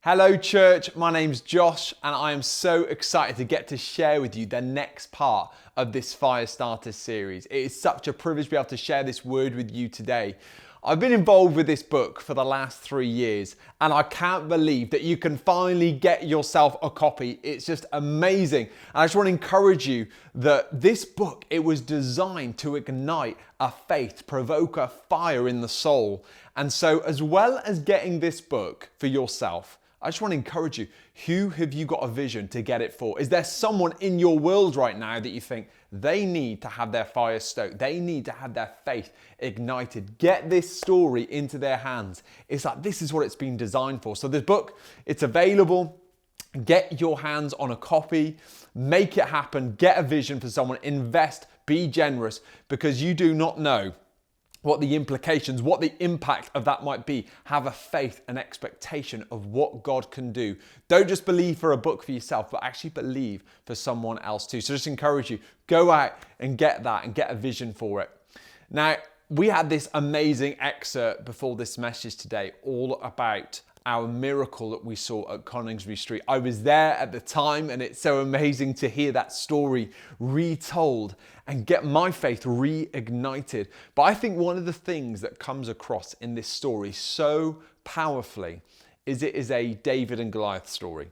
Hello church, my name's Josh and I am so excited to get to share with you the next part of this Firestarters series. It is such a privilege to be able to share this word with you today. I've been involved with this book for the last 3 years and I can't believe that you can finally get yourself a copy. It's just amazing. And I just want to encourage you that this book, it was designed to ignite a faith, provoke a fire in the soul. And so as well as getting this book for yourself, I just want to encourage you, who have you got a vision to get it for? Is there someone in your world right now that you think they need to have their fire stoked? They need to have their faith ignited. Get this story into their hands. It's like, this is what it's been designed for. So this book, it's available. Get your hands on a copy. Make it happen. Get a vision for someone. Invest. Be generous, because you do not know what the implications, what the impact of that might be. Have a faith and expectation of what God can do. Don't just believe for a book for yourself, but actually believe for someone else too. So just encourage you, go out and get that and get a vision for it. Now, we had this amazing excerpt before this message today, all about our miracle that we saw at Coningsby Street. I was there at the time and it's so amazing to hear that story retold and get my faith reignited. But I think one of the things that comes across in this story so powerfully is it is a David and Goliath story.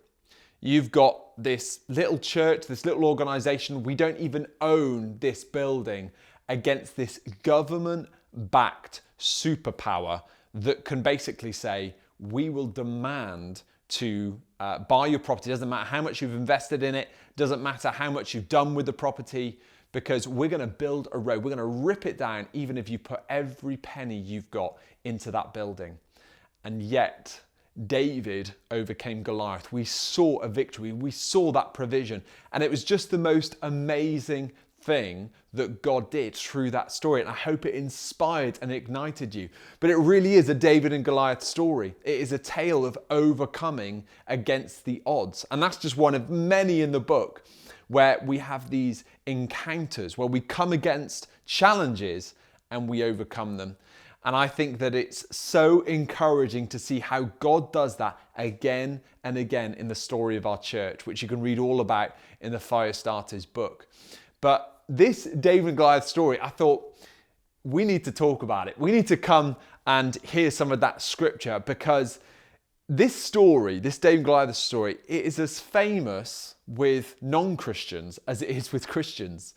You've got this little church, this little organization. We don't even own this building against this government-backed superpower that can basically say, we will demand to buy your property. Doesn't matter how much you've invested in it. Doesn't matter how much you've done with the property, because we're going to build a road. We're going to rip it down, even if you put every penny you've got into that building. And yet, David overcame Goliath. We saw a victory. We saw that provision. And it was just the most amazing thing that God did through that story. And I hope it inspired and ignited you. But it really is a David and Goliath story. It is a tale of overcoming against the odds. And that's just one of many in the book where we have these encounters, where we come against challenges and we overcome them. And I think that it's so encouraging to see how God does that again and again in the story of our church, which you can read all about in the Firestarters book. But this David and Goliath story, I thought we need to talk about it. We need to come and hear some of that scripture, because this story, this David and Goliath story, it is as famous with non-Christians as it is with Christians.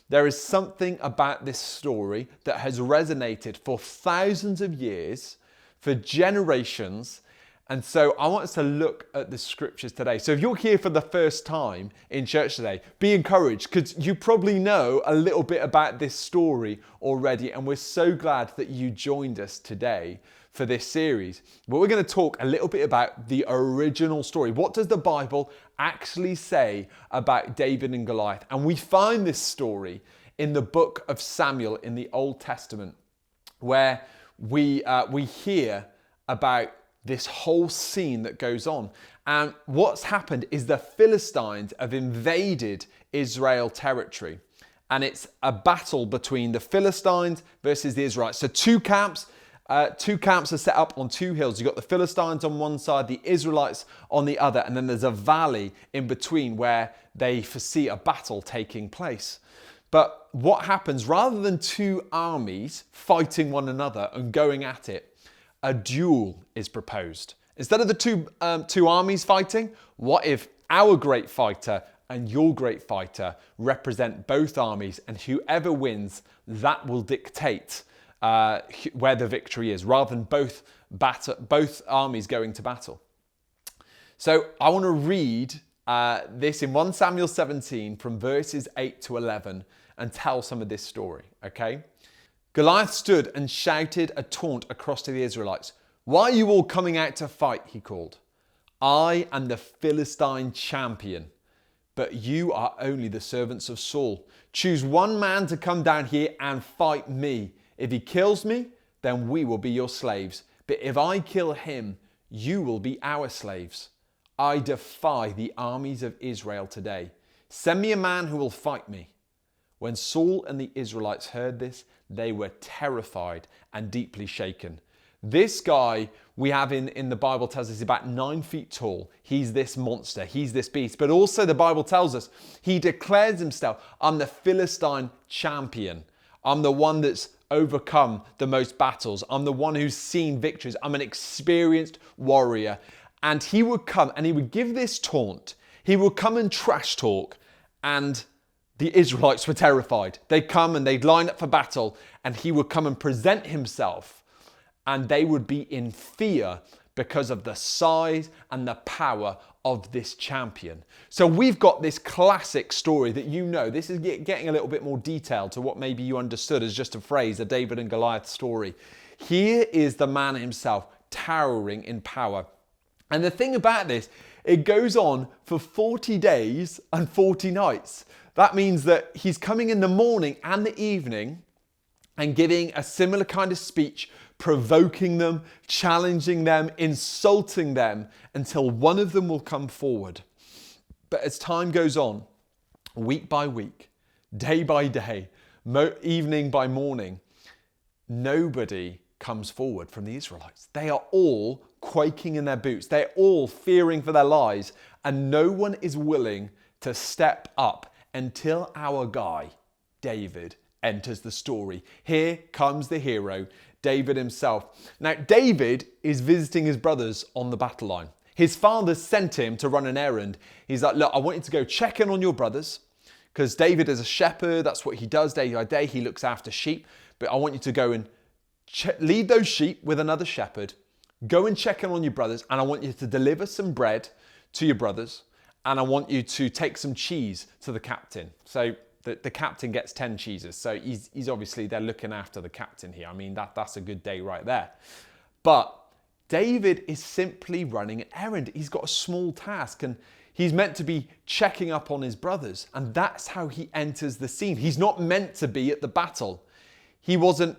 There is something about this story that has resonated for thousands of years, for generations. And so I want us to look at the scriptures today. So if you're here for the first time in church today, be encouraged, because you probably know a little bit about this story already. And we're so glad that you joined us today for this series. But we're going to talk a little bit about the original story. What does the Bible actually say about David and Goliath? And we find this story in the book of Samuel in the Old Testament, where we hear about this whole scene that goes on. And what's happened is the Philistines have invaded Israel territory. And it's a battle between the Philistines versus the Israelites. So two camps are set up on two hills. You've got the Philistines on one side, the Israelites on the other. And then there's a valley in between where they foresee a battle taking place. But what happens, rather than two armies fighting one another and going at it, a duel is proposed. Instead of the two armies fighting, what if our great fighter and your great fighter represent both armies, and whoever wins, that will dictate where the victory is, rather than both armies going to battle. So I want to read this in 1 Samuel 17 from verses 8 to 11 and tell some of this story, okay? Goliath stood and shouted a taunt across to the Israelites. "Why are you all coming out to fight?" he called. "I am the Philistine champion, but you are only the servants of Saul. Choose one man to come down here and fight me. If he kills me, then we will be your slaves. But if I kill him, you will be our slaves. I defy the armies of Israel today. Send me a man who will fight me." When Saul and the Israelites heard this, they were terrified and deeply shaken. This guy we have in the Bible tells us he's about 9 feet tall. He's this monster. He's this beast. But also the Bible tells us he declares himself, I'm the Philistine champion. I'm the one that's overcome the most battles. I'm the one who's seen victories. I'm an experienced warrior. And he would come and he would give this taunt. He would come and trash talk, and the Israelites were terrified. They'd come and they'd line up for battle, and he would come and present himself, and they would be in fear because of the size and the power of this champion. So we've got this classic story that you know. This is getting a little bit more detailed to what maybe you understood as just a phrase, the David and Goliath story. Here is the man himself, towering in power. And the thing about this, it goes on for 40 days and 40 nights. That means that he's coming in the morning and the evening and giving a similar kind of speech, provoking them, challenging them, insulting them, until one of them will come forward. But as time goes on, week by week, day by day, evening by morning, nobody comes forward from the Israelites. They are all quaking in their boots. They're all fearing for their lives, and no one is willing to step up until our guy, David, enters the story. Here comes the hero, David himself. Now, David is visiting his brothers on the battle line. His father sent him to run an errand. He's like, look, I want you to go check in on your brothers, because David is a shepherd. That's what he does day by day. He looks after sheep. But I want you to go and lead those sheep with another shepherd. Go and check in on your brothers, and I want you to deliver some bread to your brothers, and I want you to take some cheese to the captain. So the captain gets 10 cheeses. So he's obviously, they're looking after the captain here. I mean, that's a good day right there. But David is simply running an errand. He's got a small task, and he's meant to be checking up on his brothers. And that's how he enters the scene. He's not meant to be at the battle. He wasn't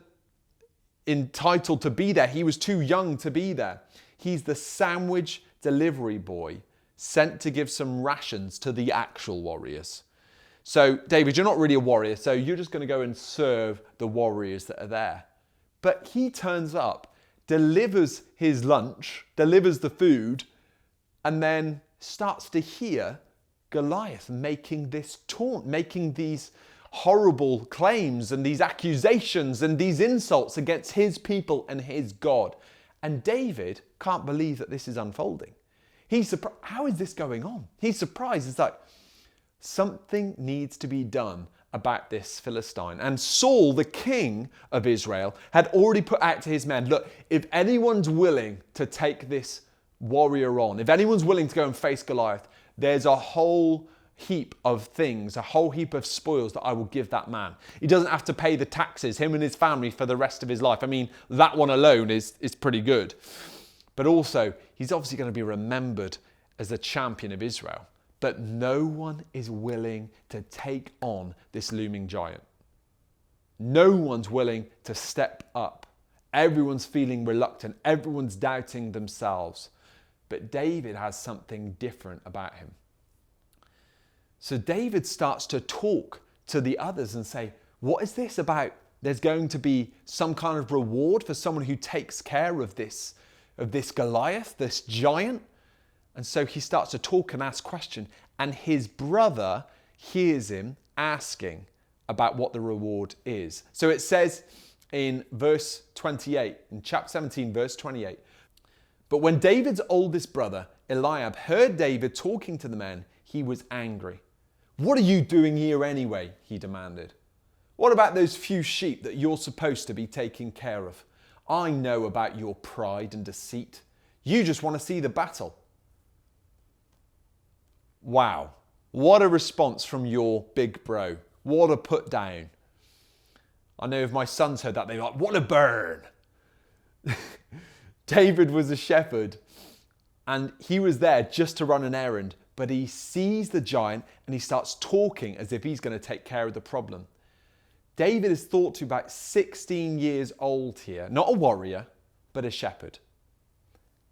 entitled to be there. He was too young to be there. He's the sandwich delivery boy sent to give some rations to the actual warriors. So, David, you're not really a warrior, so you're just going to go and serve the warriors that are there. But he turns up, delivers his lunch, delivers the food, and then starts to hear Goliath making this taunt, making these horrible claims and these accusations and these insults against his people and his God. And David can't believe that this is unfolding. He's surprised. How is this going on? He's surprised. It's like, something needs to be done about this Philistine. And Saul, the king of Israel, had already put out to his men, look, if anyone's willing to take this warrior on, if anyone's willing to go and face Goliath, there's a whole heap of things, a whole heap of spoils that I will give that man. He doesn't have to pay the taxes, him and his family, for the rest of his life. I mean, that one alone is pretty good. But also, he's obviously going to be remembered as the champion of Israel. But no one is willing to take on this looming giant. No one's willing to step up. Everyone's feeling reluctant. Everyone's doubting themselves. But David has something different about him. So David starts to talk to the others and say, what is this about? There's going to be some kind of reward for someone who takes care of this Goliath, this giant. And so he starts to talk and ask questions. And his brother hears him asking about what the reward is. So it says in verse 28, in chapter 17, verse 28, but when David's oldest brother, Eliab, heard David talking to the men, he was angry. What are you doing here anyway? He demanded. What about those few sheep that you're supposed to be taking care of? I know about your pride and deceit. You just want to see the battle. Wow, what a response from your big bro. What a put down. I know if my sons heard that, they're like, what a burn. David was a shepherd, and he was there just to run an errand, but he sees the giant and he starts talking as if he's going to take care of the problem. David is thought to be about 16 years old here, not a warrior, but a shepherd.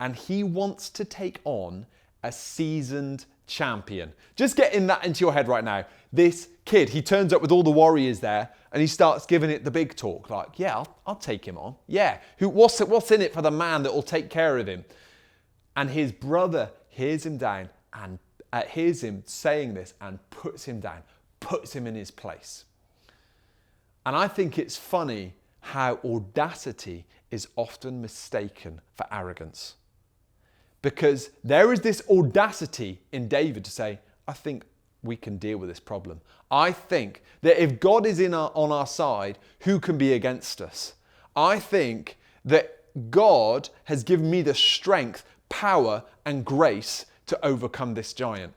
And he wants to take on a seasoned champion. Just getting that into your head right now. This kid, he turns up with all the warriors there and he starts giving it the big talk. Like, yeah, I'll take him on. Yeah, what's in it for the man that will take care of him? And his brother hears him down and hears him saying this and puts him down, puts him in his place. And I think it's funny how audacity is often mistaken for arrogance. Because there is this audacity in David to say, I think we can deal with this problem. I think that if God is on our side, who can be against us? I think that God has given me the strength, power, and grace to overcome this giant.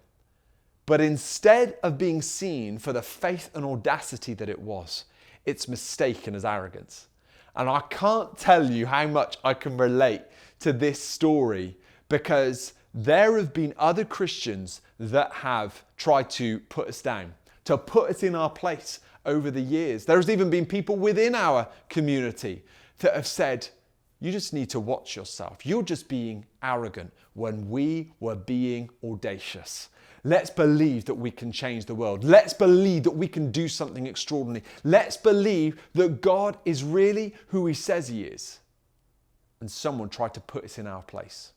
But instead of being seen for the faith and audacity that it was, it's mistaken as arrogance. And I can't tell you how much I can relate to this story, because there have been other Christians that have tried to put us down, to put us in our place over the years. There's even been people within our community that have said, you just need to watch yourself. You're just being arrogant when we were being audacious. Let's believe that we can change the world. Let's believe that we can do something extraordinary. Let's believe that God is really who he says he is. And someone tried to put us in our place.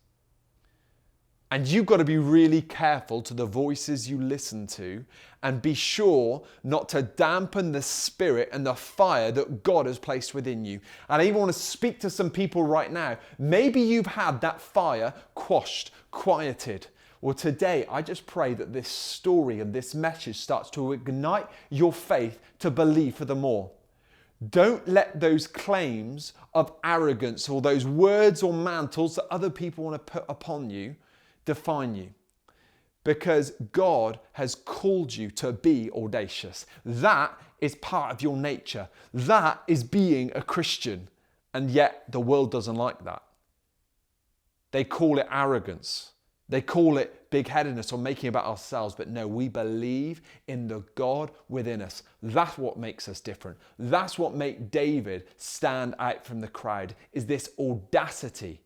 And you've got to be really careful to the voices you listen to and be sure not to dampen the spirit and the fire that God has placed within you. And I even want to speak to some people right now. Maybe you've had that fire quashed, quieted. Well, today, I just pray that this story and this message starts to ignite your faith to believe for the more. Don't let those claims of arrogance or those words or mantles that other people want to put upon you define you. Because God has called you to be audacious. That is part of your nature. That is being a Christian. And yet the world doesn't like that. They call it arrogance. They call it big-headedness or making about ourselves. But no, we believe in the God within us. That's what makes us different. That's what made David stand out from the crowd, is this audacity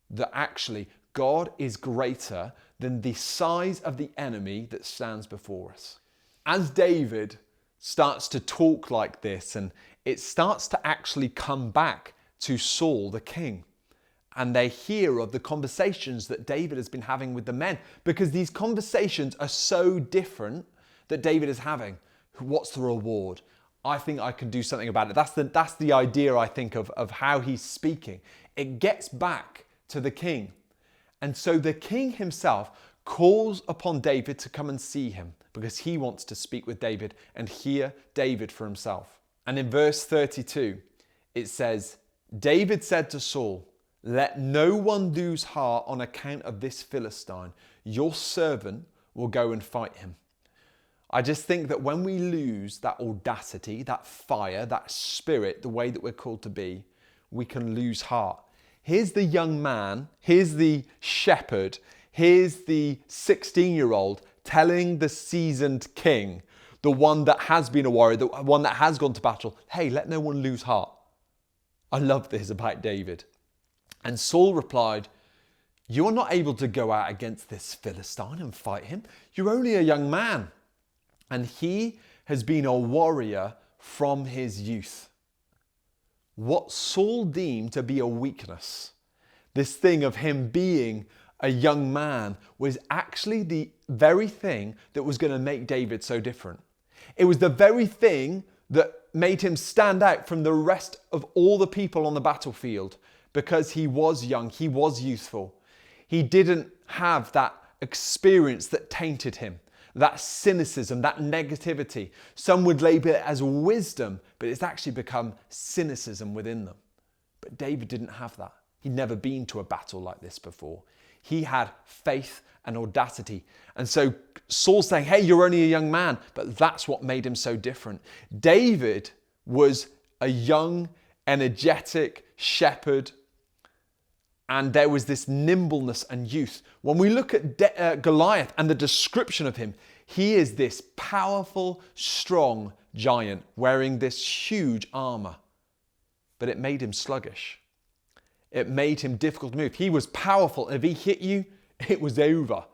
that actually God is greater than the size of the enemy that stands before us. As David starts to talk like this, and it starts to actually come back to Saul, the king, and they hear of the conversations that David has been having with the men, because these conversations are so different that David is having. What's the reward? I think I can do something about it. That's the idea, I think, of how he's speaking. It gets back to the king. And so the king himself calls upon David to come and see him, because he wants to speak with David and hear David for himself. And in verse 32, it says, David said to Saul, let no one lose heart on account of this Philistine. Your servant will go and fight him. I just think that when we lose that audacity, that fire, that spirit, the way that we're called to be, we can lose heart. Here's the young man, here's the shepherd, here's the 16-year-old telling the seasoned king, the one that has been a warrior, the one that has gone to battle, hey, let no one lose heart. I love this about David. And Saul replied, you're not able to go out against this Philistine and fight him. You're only a young man. And he has been a warrior from his youth. What Saul deemed to be a weakness, this thing of him being a young man, was actually the very thing that was going to make David so different. It was the very thing that made him stand out from the rest of all the people on the battlefield, because he was young, he was youthful. He didn't have that experience that tainted him. That cynicism, that negativity. Some would label it as wisdom, but it's actually become cynicism within them. But David didn't have that. He'd never been to a battle like this before. He had faith and audacity. And so Saul's saying, hey, you're only a young man, but that's what made him so different. David was a young, energetic shepherd, and there was this nimbleness and youth. When we look at Goliath and the description of him, he is this powerful, strong giant wearing this huge armor. But it made him sluggish. It made him difficult to move. He was powerful. If he hit you, it was over.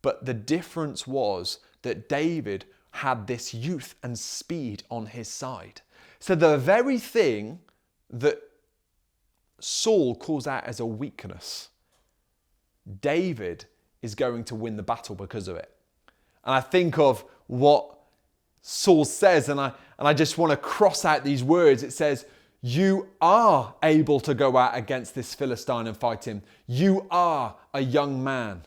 But the difference was that David had this youth and speed on his side. So the very thing that Saul calls out as a weakness, David is going to win the battle because of it. And I think of what Saul says, and I just want to cross out these words. It says, you are able to go out against this Philistine and fight him. You are a young man.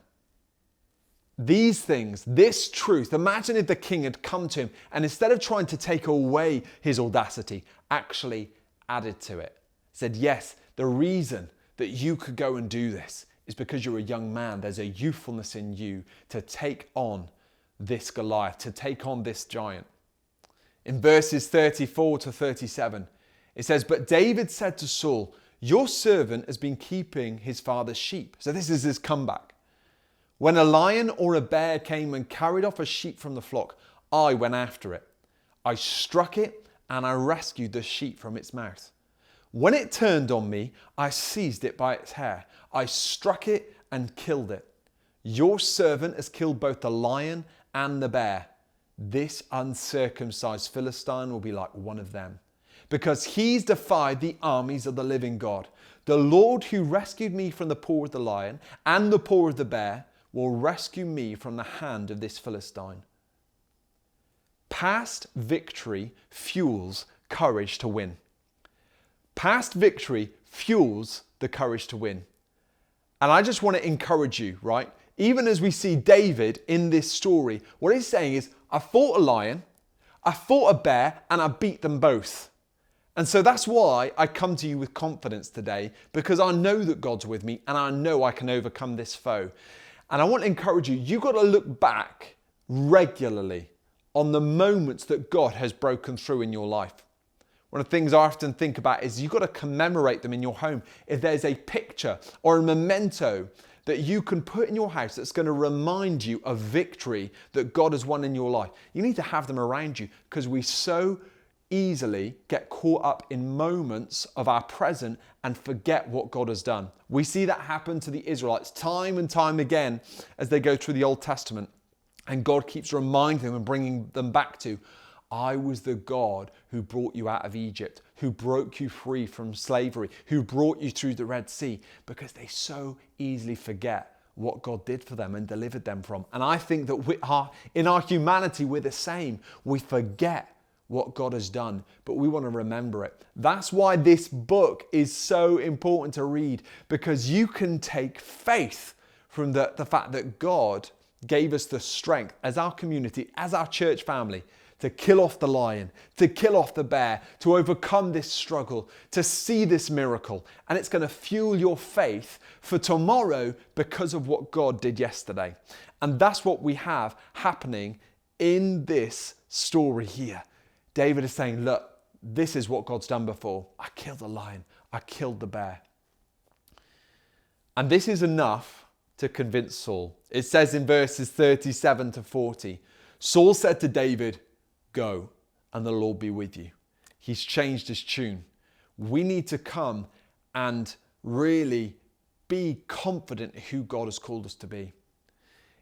These things, this truth, imagine if the king had come to him and instead of trying to take away his audacity, actually added to it. Said, yes, the reason that you could go and do this is because you're a young man. There's a youthfulness in you to take on this Goliath, to take on this giant. In verses 34 to 37, it says, but David said to Saul, your servant has been keeping his father's sheep. So this is his comeback. When a lion or a bear came and carried off a sheep from the flock, I went after it. I struck it and I rescued the sheep from its mouth. When it turned on me, I seized it by its hair. I struck it and killed it. Your servant has killed both the lion and the bear. This uncircumcised Philistine will be like one of them, because he's defied the armies of the living God. The Lord who rescued me from the paw of the lion and the paw of the bear will rescue me from the hand of this Philistine. Past victory fuels courage to win. Past victory fuels the courage to win. And I just want to encourage you, right? Even as we see David in this story, what he's saying is, I fought a lion, I fought a bear, and I beat them both. And so that's why I come to you with confidence today, because I know that God's with me and I know I can overcome this foe. And I want to encourage you, you've got to look back regularly on the moments that God has broken through in your life. One of the things I often think about is you've got to commemorate them in your home. If there's a picture or a memento that you can put in your house that's going to remind you of victory that God has won in your life, you need to have them around you, because we so easily get caught up in moments of our present and forget what God has done. We see that happen to the Israelites time and time again as they go through the Old Testament, and God keeps reminding them and bringing them back to, I was the God who brought you out of Egypt, who broke you free from slavery, who brought you through the Red Sea, because they so easily forget what God did for them and delivered them from. And I think that in our humanity, we're the same. We forget what God has done, but we want to remember it. That's why this book is so important to read, because you can take faith from the fact that God gave us the strength as our community, as our church family, to kill off the lion, to kill off the bear, to overcome this struggle, to see this miracle. And it's going to fuel your faith for tomorrow because of what God did yesterday. And that's what we have happening in this story here. David is saying, look, this is what God's done before. I killed the lion. I killed the bear. And this is enough to convince Saul. It says in verses 37 to 40, Saul said to David, go, and the Lord be with you. He's changed his tune. We need to come and really be confident in who God has called us to be.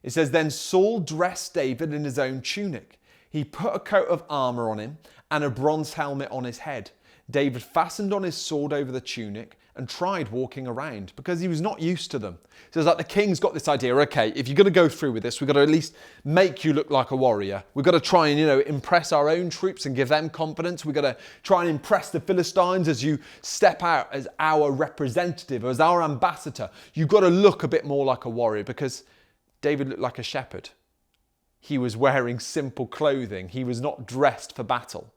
It says, then Saul dressed David in his own tunic. He put a coat of armor on him and a bronze helmet on his head. David fastened on his sword over the tunic and tried walking around, because he was not used to them. So it's like the king's got this idea, okay, if you're going to go through with this, we've got to at least make you look like a warrior. We've got to try and, impress our own troops and give them confidence. We've got to try and impress the Philistines as you step out as our representative, as our ambassador. You've got to look a bit more like a warrior, because David looked like a shepherd. He was wearing simple clothing. He was not dressed for battle.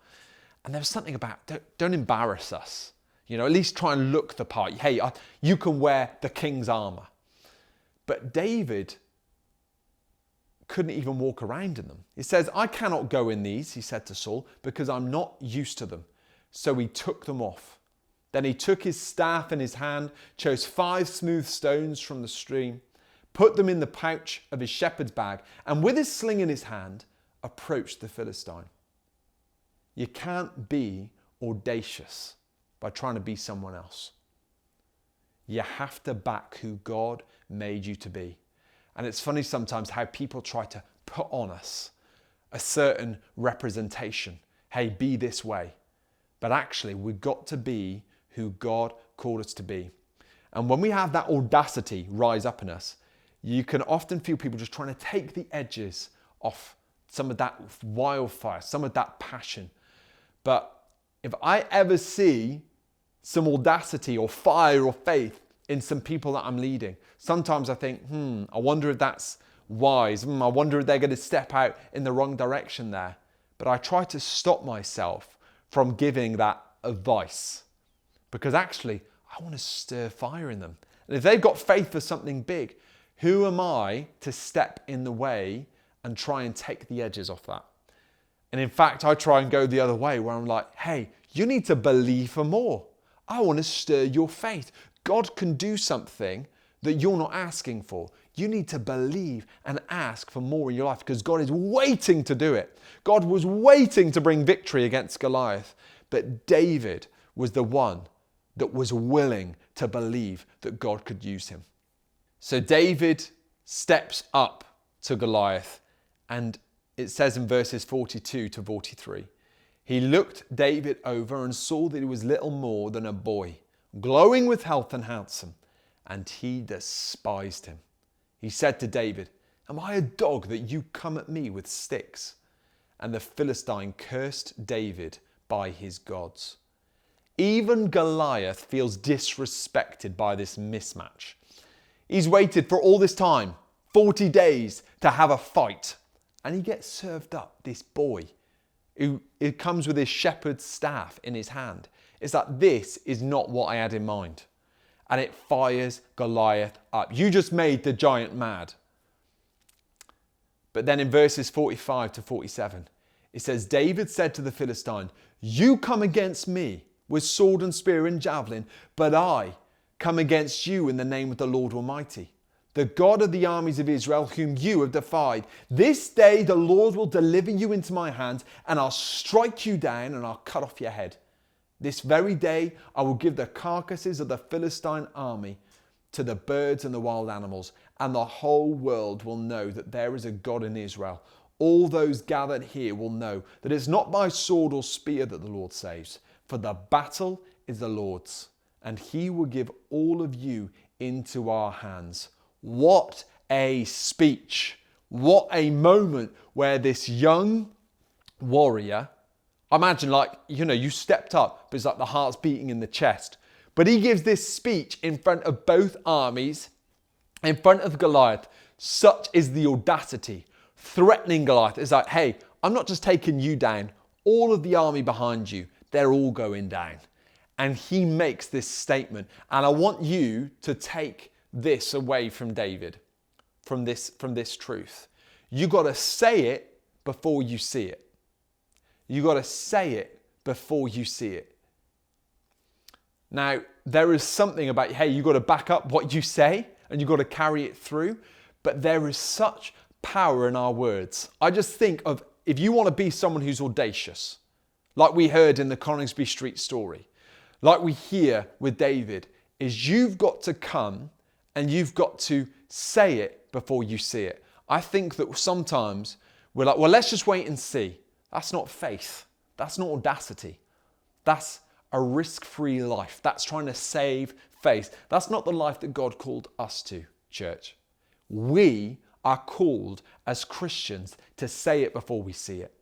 And there was something about, don't embarrass us. At least try and look the part. Hey, you can wear the king's armor. But David couldn't even walk around in them. He says, I cannot go in these, he said to Saul, because I'm not used to them. So he took them off. Then he took his staff in his hand, chose 5 smooth stones from the stream, put them in the pouch of his shepherd's bag, and with his sling in his hand, approached the Philistine. You can't be audacious by trying to be someone else. You have to back who God made you to be. And it's funny sometimes how people try to put on us a certain representation. Hey, be this way. But actually, we've got to be who God called us to be. And when we have that audacity rise up in us, you can often feel people just trying to take the edges off some of that wildfire, some of that passion. But if I ever see some audacity or fire or faith in some people that I'm leading, sometimes I think, I wonder if that's wise. I wonder if they're going to step out in the wrong direction there. But I try to stop myself from giving that advice, because actually I want to stir fire in them. And if they've got faith for something big, who am I to step in the way and try and take the edges off that? And in fact, I try and go the other way, where I'm like, hey, you need to believe for more. I want to stir your faith. God can do something that you're not asking for. You need to believe and ask for more in your life, because God is waiting to do it. God was waiting to bring victory against Goliath. But David was the one that was willing to believe that God could use him. So David steps up to Goliath, and it says in verses 42 to 43, he looked David over and saw that he was little more than a boy, glowing with health and handsome, and he despised him. He said to David, am I a dog that you come at me with sticks? And the Philistine cursed David by his gods. Even Goliath feels disrespected by this mismatch. He's waited for all this time, 40 days, to have a fight. And he gets served up this boy who comes with his shepherd's staff in his hand. It's like, this is not what I had in mind. And it fires Goliath up. You just made the giant mad. But then in verses 45 to 47, it says, David said to the Philistine, you come against me with sword and spear and javelin, but I come against you in the name of the Lord Almighty, the God of the armies of Israel, whom you have defied. This day the Lord will deliver you into my hands, and I'll strike you down and I'll cut off your head. This very day I will give the carcasses of the Philistine army to the birds and the wild animals, and the whole world will know that there is a God in Israel. All those gathered here will know that it's not by sword or spear that the Lord saves, for the battle is the Lord's, and he will give all of you into our hands. What a speech. What a moment where this young warrior, imagine you stepped up, but it's like the heart's beating in the chest. But he gives this speech in front of both armies, in front of Goliath. Such is the audacity, threatening Goliath. It's like, hey, I'm not just taking you down. All of the army behind you, they're all going down. And he makes this statement. And I want you to take this away from David, from this truth. You got to say it before you see it. You got to say it before you see it. Now, there is something about, hey, you got to back up what you say and you got to carry it through. But there is such power in our words. I just think of, if you want to be someone who's audacious, like we heard in the Coningsby Street story, like we hear with David, is you've got to come and you've got to say it before you see it. I think that sometimes we're like, well, let's just wait and see. That's not faith. That's not audacity. That's a risk-free life. That's trying to save face. That's not the life that God called us to, church. We are called as Christians to say it before we see it,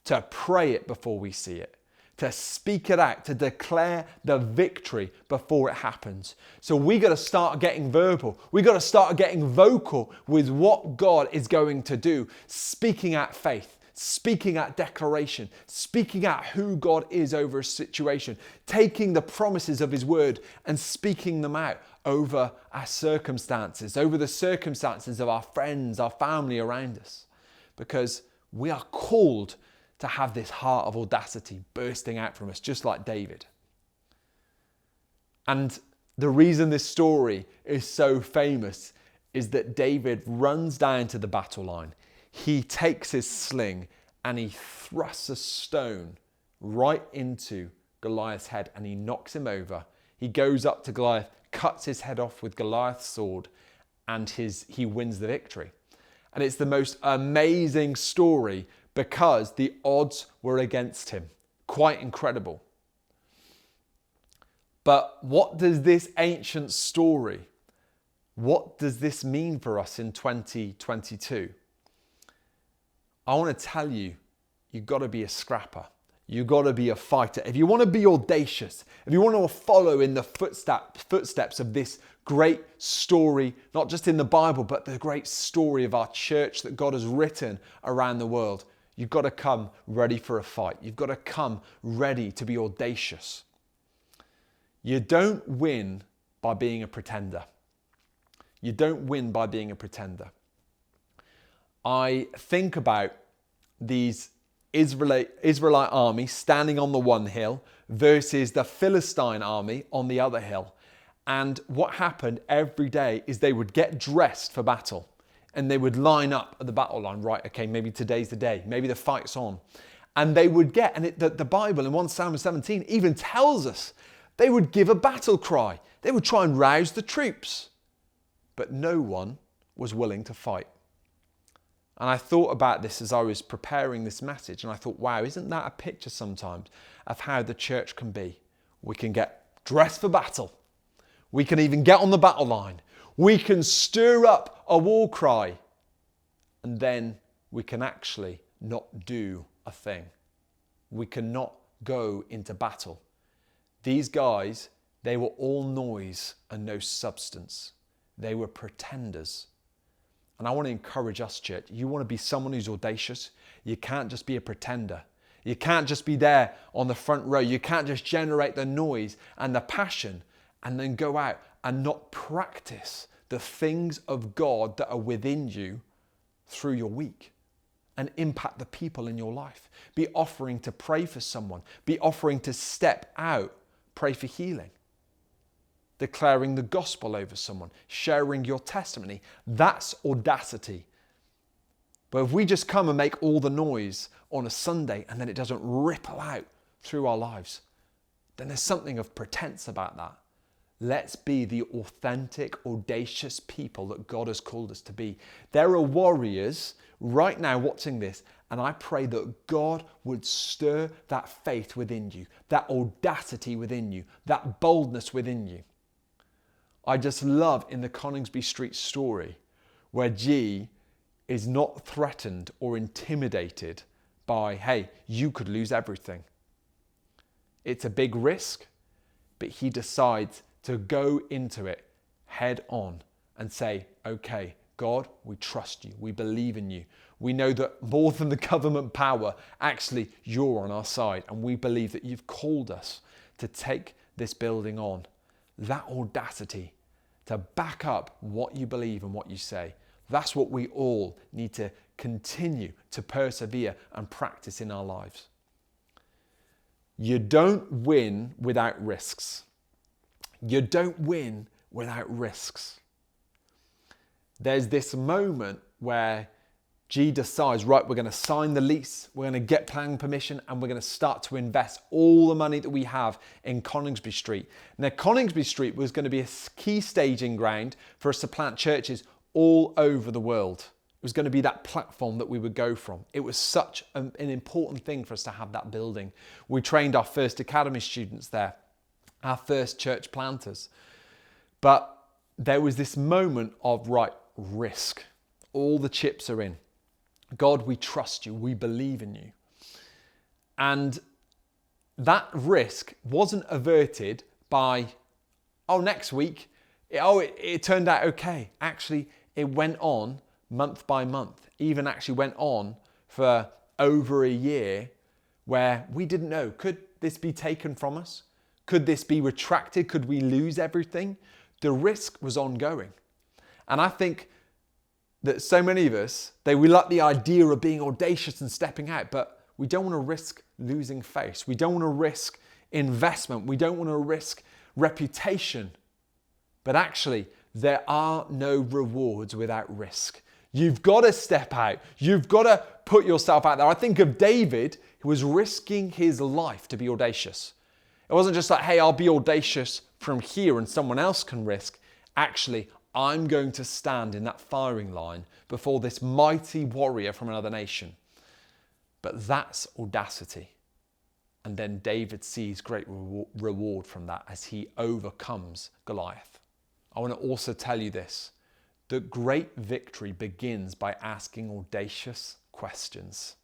to pray it before we see it, to speak it out, to declare the victory before it happens. So we got to start getting verbal. We got to start getting vocal with what God is going to do, speaking out faith, speaking out declaration, speaking out who God is over a situation, taking the promises of his word and speaking them out over our circumstances, over the circumstances of our friends, our family around us. Because we are called to have this heart of audacity bursting out from us, just like David. And the reason this story is so famous is that David runs down to the battle line. He takes his sling and he thrusts a stone right into Goliath's head and he knocks him over. He goes up to Goliath, cuts his head off with Goliath's sword, and he wins the victory. And it's the most amazing story because the odds were against him. Quite incredible. But what does this ancient story, what does this mean for us in 2022? I want to tell you, you've got to be a scrapper. You've got to be a fighter. If you want to be audacious, if you want to follow in the footsteps of this great story, not just in the Bible, but the great story of our church that God has written around the world, you've got to come ready for a fight. You've got to come ready to be audacious. You don't win by being a pretender. You don't win by being a pretender. I think about these Israelite army standing on the one hill versus the Philistine army on the other hill. And what happened every day is they would get dressed for battle and they would line up at the battle line. Right, okay, maybe today's the day. Maybe the fight's on. And they would get, and the Bible in 1 Samuel 17 even tells us, they would give a battle cry. They would try and rouse the troops. But no one was willing to fight. And I thought about this as I was preparing this message, and I thought, wow, isn't that a picture sometimes of how the church can be? We can get dressed for battle. We can even get on the battle line. We can stir up a war cry, and then we can actually not do a thing. We cannot go into battle. These guys, they were all noise and no substance. They were pretenders. And I want to encourage us, church. You want to be someone who's audacious. You can't just be a pretender. You can't just be there on the front row. You can't just generate the noise and the passion and then go out and not practice the things of God that are within you through your week and impact the people in your life. Be offering to pray for someone. Be offering to step out, pray for healing. Declaring the gospel over someone, sharing your testimony. That's audacity. But if we just come and make all the noise on a Sunday and then it doesn't ripple out through our lives, then there's something of pretense about that. Let's be the authentic, audacious people that God has called us to be. There are warriors right now watching this, and I pray that God would stir that faith within you, that audacity within you, that boldness within you. I just love in the Coningsby Street story where G is not threatened or intimidated by, hey, you could lose everything. It's a big risk, but he decides to go into it head on and say, okay, God, we trust you. We believe in you. We know that more than the government power, actually, you're on our side. And we believe that you've called us to take this building on. That audacity to back up what you believe and what you say. That's what we all need to continue to persevere and practice in our lives. You don't win without risks. You don't win without risks. There's this moment where G decides, right, we're going to sign the lease, we're going to get planning permission, and we're going to start to invest all the money that we have in Coningsby Street. Now, Coningsby Street was going to be a key staging ground for us to plant churches all over the world. It was going to be that platform that we would go from. It was such an important thing for us to have that building. We trained our first academy students there, our first church planters. But there was this moment of, right, risk. All the chips are in. God, we trust you. We believe in you. And that risk wasn't averted by, next week, it turned out okay. Actually, it went on month by month, even actually went on for over a year where we didn't know, could this be taken from us? Could this be retracted? Could we lose everything? The risk was ongoing. And I think that so many of us, we like the idea of being audacious and stepping out, but we don't want to risk losing face. We don't want to risk investment. We don't want to risk reputation. But actually, there are no rewards without risk. You've got to step out. You've got to put yourself out there. I think of David, who was risking his life to be audacious. It wasn't just like, hey, I'll be audacious from here and someone else can risk. Actually, I'm going to stand in that firing line before this mighty warrior from another nation. But that's audacity. And then David sees great reward from that as he overcomes Goliath. I want to also tell you this, that great victory begins by asking audacious questions.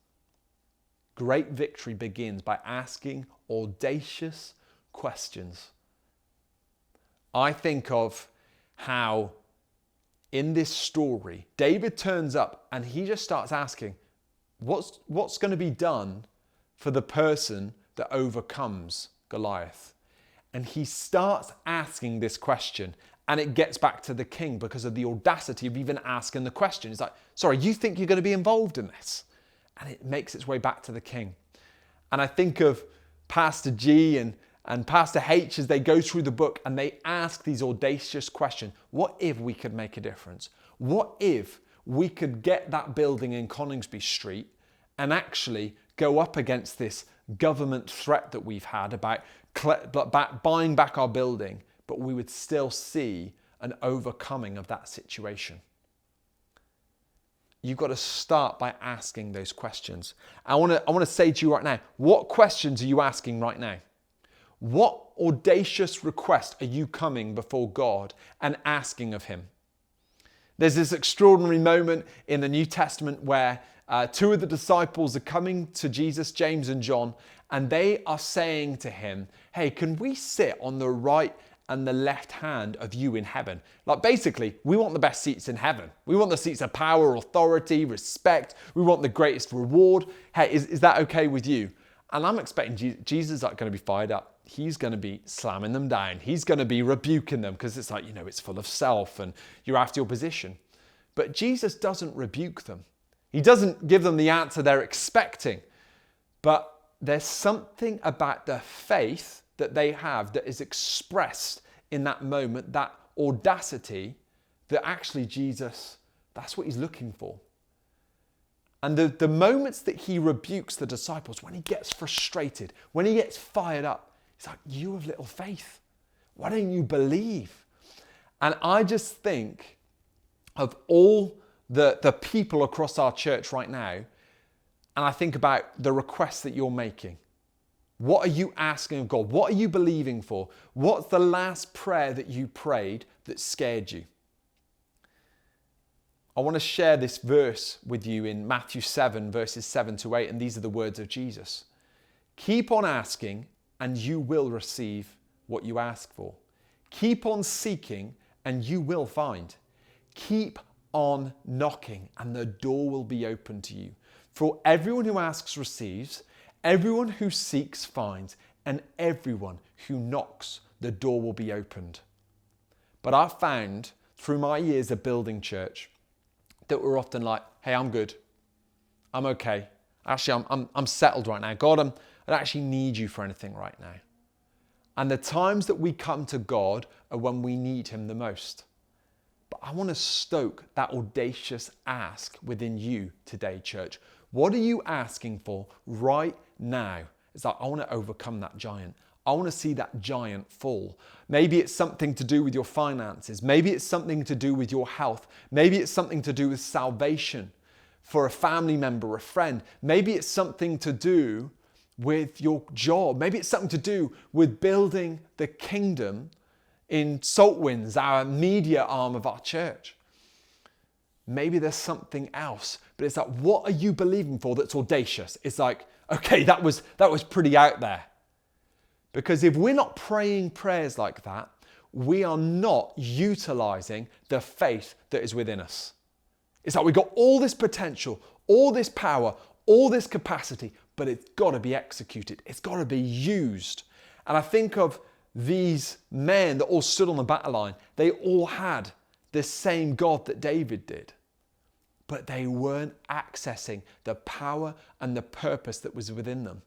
Great victory begins by asking audacious questions. I think of how in this story, David turns up and he just starts asking, what's going to be done for the person that overcomes Goliath? And he starts asking this question, and it gets back to the king because of the audacity of even asking the question. It's like, sorry, you think you're going to be involved in this? And it makes its way back to the king. And I think of Pastor G and Pastor H as they go through the book and they ask these audacious questions. What if we could make a difference? What if we could get that building in Coningsby Street and actually go up against this government threat that we've had about buying back our building, but we would still see an overcoming of that situation? You've got to start by asking those questions. I want to say to you right now, what questions are you asking right now? What audacious request are you coming before God and asking of him? There's this extraordinary moment in the New Testament where two of the disciples are coming to Jesus, James and John, and they are saying to him, hey, can we sit on the right and the left hand of you in heaven? Like basically, we want the best seats in heaven. We want the seats of power, authority, respect. We want the greatest reward. Hey, is that okay with you? And I'm expecting Jesus is like going to be fired up. He's going to be slamming them down. He's going to be rebuking them because it's like, it's full of self and you're after your position. But Jesus doesn't rebuke them. He doesn't give them the answer they're expecting. But there's something about the faith that they have that is expressed in that moment, that audacity, that actually Jesus, that's what he's looking for. And the moments that he rebukes the disciples, when he gets frustrated, when he gets fired up, he's like, you have little faith. Why don't you believe? And I just think of all the people across our church right now, and I think about the requests that you're making. What are you asking of God? What are you believing for? What's the last prayer that you prayed that scared you? I want to share this verse with you in Matthew 7, verses 7 to 8, and these are the words of Jesus. Keep on asking, and you will receive what you ask for. Keep on seeking, and you will find. Keep on knocking, and the door will be open to you. For everyone who asks receives, everyone who seeks finds, and everyone who knocks, the door will be opened. But I've found through my years of building church that we're often like, hey, I'm good. I'm okay. Actually, I'm settled right now. God, I don't actually need you for anything right now. And the times that we come to God are when we need him the most. But I want to stoke that audacious ask within you today, church. What are you asking for right now? It's like, I want to overcome that giant. I want to see that giant fall. Maybe it's something to do with your finances. Maybe it's something to do with your health. Maybe it's something to do with salvation for a family member, a friend. Maybe it's something to do with your job. Maybe it's something to do with building the kingdom in Saltwinds, our media arm of our church. Maybe there's something else, but it's like, what are you believing for that's audacious? It's like, okay, that was pretty out there. Because if we're not praying prayers like that, we are not utilizing the faith that is within us. It's like we've got all this potential, all this power, all this capacity, but it's got to be executed. It's got to be used. And I think of these men that all stood on the battle line. They all had the same God that David did, but they weren't accessing the power and the purpose that was within them.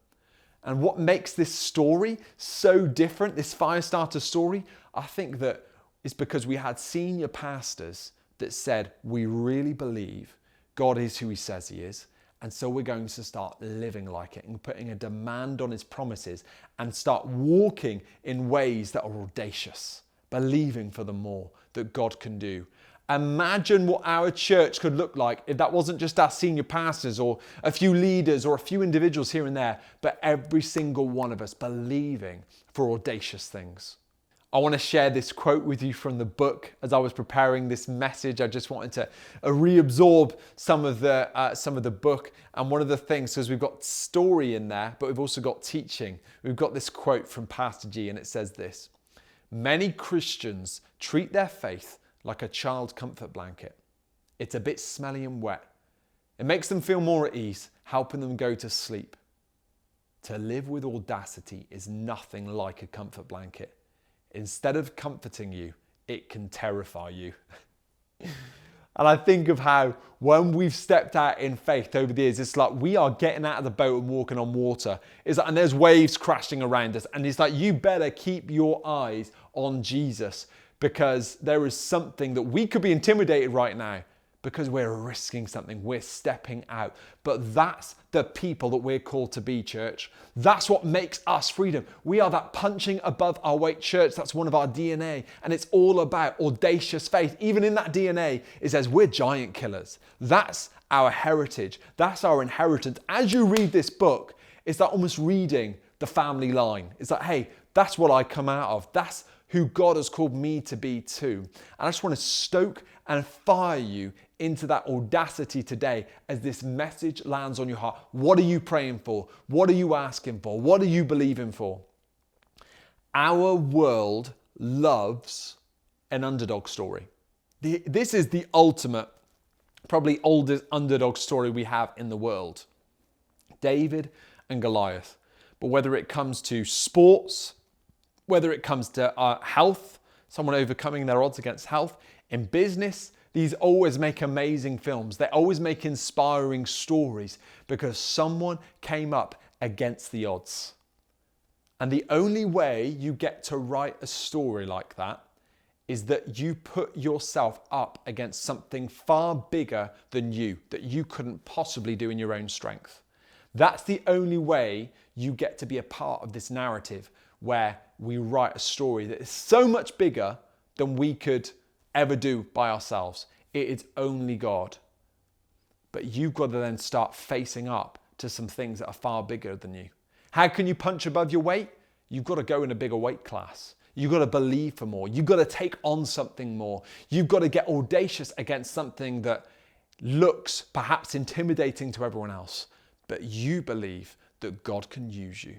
And what makes this story so different, this Firestarter story, I think that is because we had senior pastors that said, we really believe God is who he says he is. And so we're going to start living like it and putting a demand on his promises and start walking in ways that are audacious, believing for the more that God can do. Imagine what our church could look like if that wasn't just our senior pastors or a few leaders or a few individuals here and there, but every single one of us believing for audacious things. I want to share this quote with you from the book. As I was preparing this message, I just wanted to reabsorb some of the book. And one of the things, because we've got story in there, but we've also got teaching. We've got this quote from Pastor G, and it says this: "Many Christians treat their faith like a child comfort blanket. It's a bit smelly and wet. It makes them feel more at ease, helping them go to sleep. To live with audacity is nothing like a comfort blanket. Instead of comforting you, it can terrify you." And I think of how when we've stepped out in faith over the years, it's like we are getting out of the boat and walking on water. It's like, and there's waves crashing around us. And it's like, you better keep your eyes on Jesus, because there is something that we could be intimidated right now because we're risking something, we're stepping out. But that's the people that we're called to be, church. That's what makes us freedom. We are that punching above our weight church. That's one of our DNA. And it's all about audacious faith. Even in that DNA, it says we're giant killers. That's our heritage. That's our inheritance. As you read this book, it's like almost reading the family line. It's like, hey, that's what I come out of. That's who God has called me to be too. And I just want to stoke and fire you into that audacity today as this message lands on your heart. What are you praying for? What are you asking for? What are you believing for? Our world loves an underdog story. This is the ultimate, probably oldest underdog story we have in the world. David and Goliath. But whether it comes to sports, whether it comes to health, someone overcoming their odds against health, in business, these always make amazing films. They always make inspiring stories because someone came up against the odds. And the only way you get to write a story like that is that you put yourself up against something far bigger than you, that you couldn't possibly do in your own strength. That's the only way you get to be a part of this narrative where we write a story that is so much bigger than we could ever do by ourselves. It is only God. But you've got to then start facing up to some things that are far bigger than you. How can you punch above your weight? You've got to go in a bigger weight class. You've got to believe for more. You've got to take on something more. You've got to get audacious against something that looks perhaps intimidating to everyone else. But you believe that God can use you,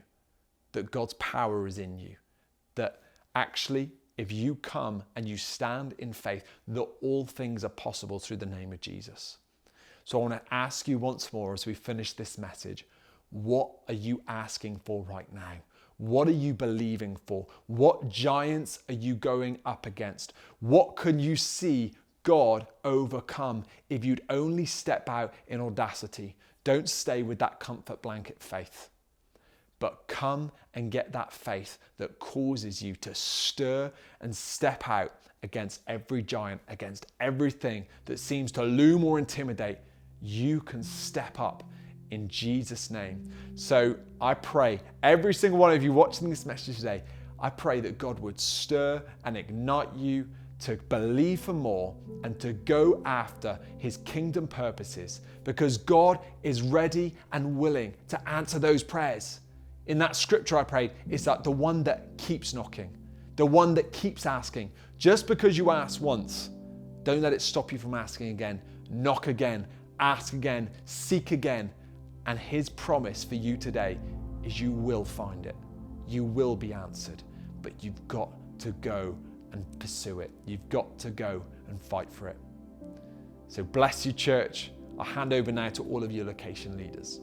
that God's power is in you, that actually if you come and you stand in faith, that all things are possible through the name of Jesus. So I want to ask you once more as we finish this message, what are you asking for right now? What are you believing for? What giants are you going up against? What can you see God overcome if you'd only step out in audacity? Don't stay with that comfort blanket faith, but come and get that faith that causes you to stir and step out against every giant, against everything that seems to loom or intimidate. You can step up in Jesus' name. So I pray every single one of you watching this message today, I pray that God would stir and ignite you to believe for more and to go after his kingdom purposes, because God is ready and willing to answer those prayers. In that scripture I prayed, it's like the one that keeps knocking, the one that keeps asking. Just because you ask once, don't let it stop you from asking again. Knock again, ask again, seek again. And his promise for you today is you will find it. You will be answered, but you've got to go and pursue it. You've got to go and fight for it. So bless you, church. I'll hand over now to all of your location leaders.